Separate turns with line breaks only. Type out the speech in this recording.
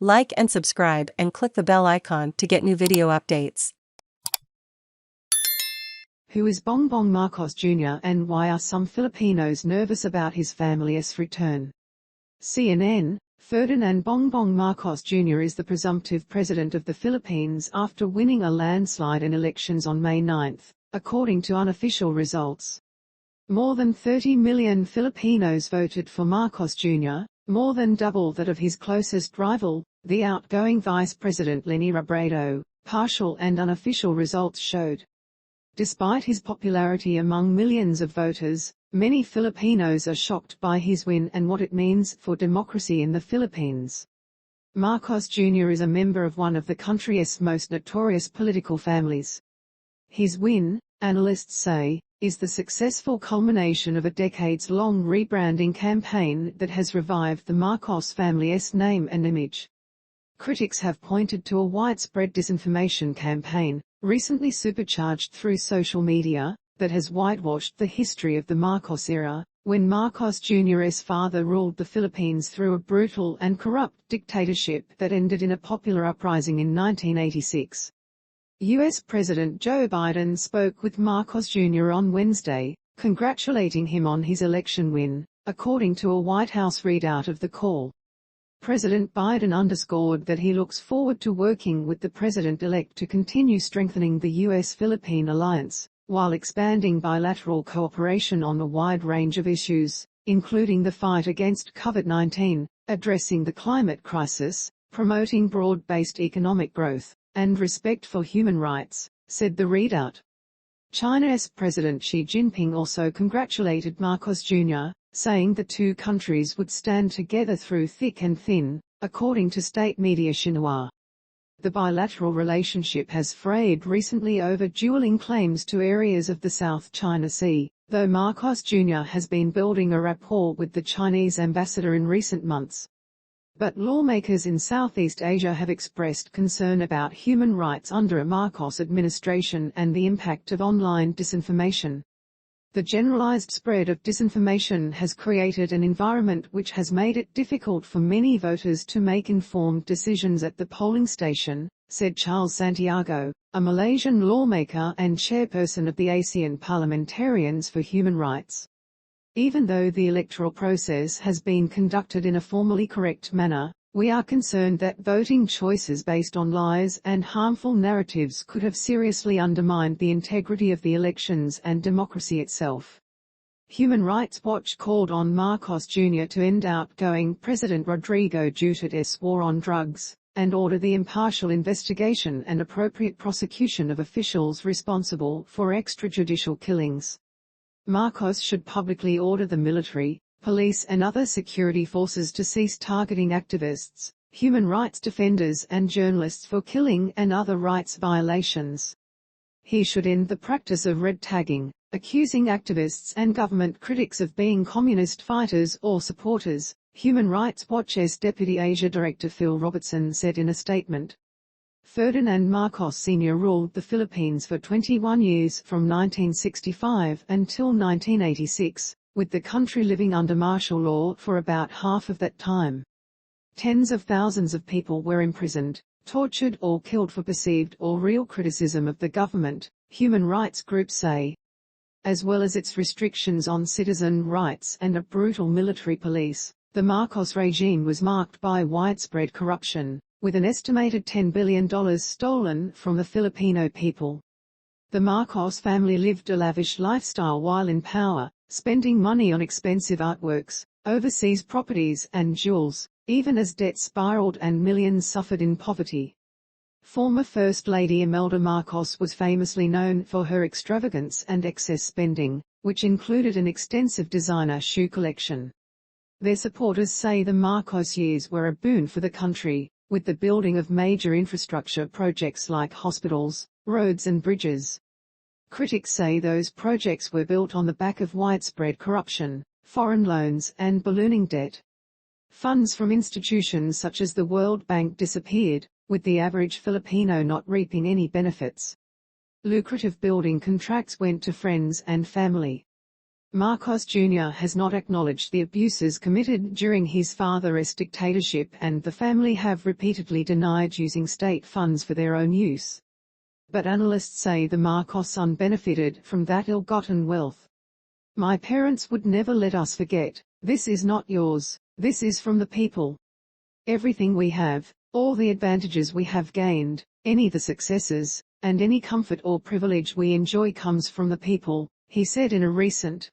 Like and subscribe and click the bell icon to get new video updates.
Who is Bongbong Marcos Jr. and why are some Filipinos nervous about his family's return? CNN, Ferdinand Bongbong Marcos Jr. is the presumptive president of the Philippines after winning a landslide in elections on May 9, according to unofficial results. More than 30 million Filipinos voted for Marcos Jr., more than double that of his closest rival, the outgoing Vice President Leni Robredo, partial and unofficial results showed. Despite his popularity among millions of voters, many Filipinos are shocked by his win and what it means for democracy in the Philippines. Marcos Jr. is a member of one of the country's most notorious political families. His win, analysts say, is the successful culmination of a decades-long rebranding campaign that has revived the Marcos family's name and image. Critics have pointed to a widespread disinformation campaign, recently supercharged through social media, that has whitewashed the history of the Marcos era, when Marcos Jr.'s father ruled the Philippines through a brutal and corrupt dictatorship that ended in a popular uprising in 1986. U.S. President Joe Biden spoke with Marcos Jr. on Wednesday, congratulating him on his election win, according to a White House readout of the call. President Biden underscored that he looks forward to working with the president-elect to continue strengthening the U.S.-Philippine alliance, while expanding bilateral cooperation on a wide range of issues, including the fight against COVID-19, addressing the climate crisis, promoting broad-based economic growth, and respect for human rights, said the readout. China's President Xi Jinping also congratulated Marcos Jr., saying the two countries would stand together through thick and thin, according to state media Xinhua. The bilateral relationship has frayed recently over dueling claims to areas of the South China Sea, though Marcos Jr. has been building a rapport with the Chinese ambassador in recent months. But lawmakers in Southeast Asia have expressed concern about human rights under a Marcos administration and the impact of online disinformation. The generalized spread of disinformation has created an environment which has made it difficult for many voters to make informed decisions at the polling station, said Charles Santiago, a Malaysian lawmaker and chairperson of the ASEAN Parliamentarians for Human Rights. Even though the electoral process has been conducted in a formally correct manner, we are concerned that voting choices based on lies and harmful narratives could have seriously undermined the integrity of the elections and democracy itself. Human Rights Watch called on Marcos Jr. to end outgoing President Rodrigo Duterte's war on drugs, and order the impartial investigation and appropriate prosecution of officials responsible for extrajudicial killings. Marcos should publicly order the military, police and other security forces to cease targeting activists, human rights defenders and journalists for killing and other rights violations. He should end the practice of red tagging, accusing activists and government critics of being communist fighters or supporters, Human Rights Watch's Deputy Asia Director Phil Robertson said in a statement. Ferdinand Marcos Sr. ruled the Philippines for 21 years from 1965 until 1986, with the country living under martial law for about half of that time. Tens of thousands of people were imprisoned, tortured or killed for perceived or real criticism of the government, human rights groups say. As well as its restrictions on citizen rights and a brutal military police, the Marcos regime was marked by widespread corruption, with an estimated $10 billion stolen from the Filipino people. The Marcos family lived a lavish lifestyle while in power, spending money on expensive artworks, overseas properties and jewels, even as debt spiraled and millions suffered in poverty. Former First Lady Imelda Marcos was famously known for her extravagance and excess spending, which included an extensive designer shoe collection. Their supporters say the Marcos years were a boon for the country, with the building of major infrastructure projects like hospitals, roads and bridges. Critics say those projects were built on the back of widespread corruption, foreign loans and ballooning debt. Funds from institutions such as the World Bank disappeared, with the average Filipino not reaping any benefits. Lucrative building contracts went to friends and family. Marcos Jr. has not acknowledged the abuses committed during his father's dictatorship, and the family have repeatedly denied using state funds for their own use. But analysts say the Marcos son benefited from that ill-gotten wealth. "My parents would never let us forget, this is not yours, this is from the people. Everything we have, all the advantages we have gained, any the successes, and any comfort or privilege we enjoy comes from the people," he said in a recent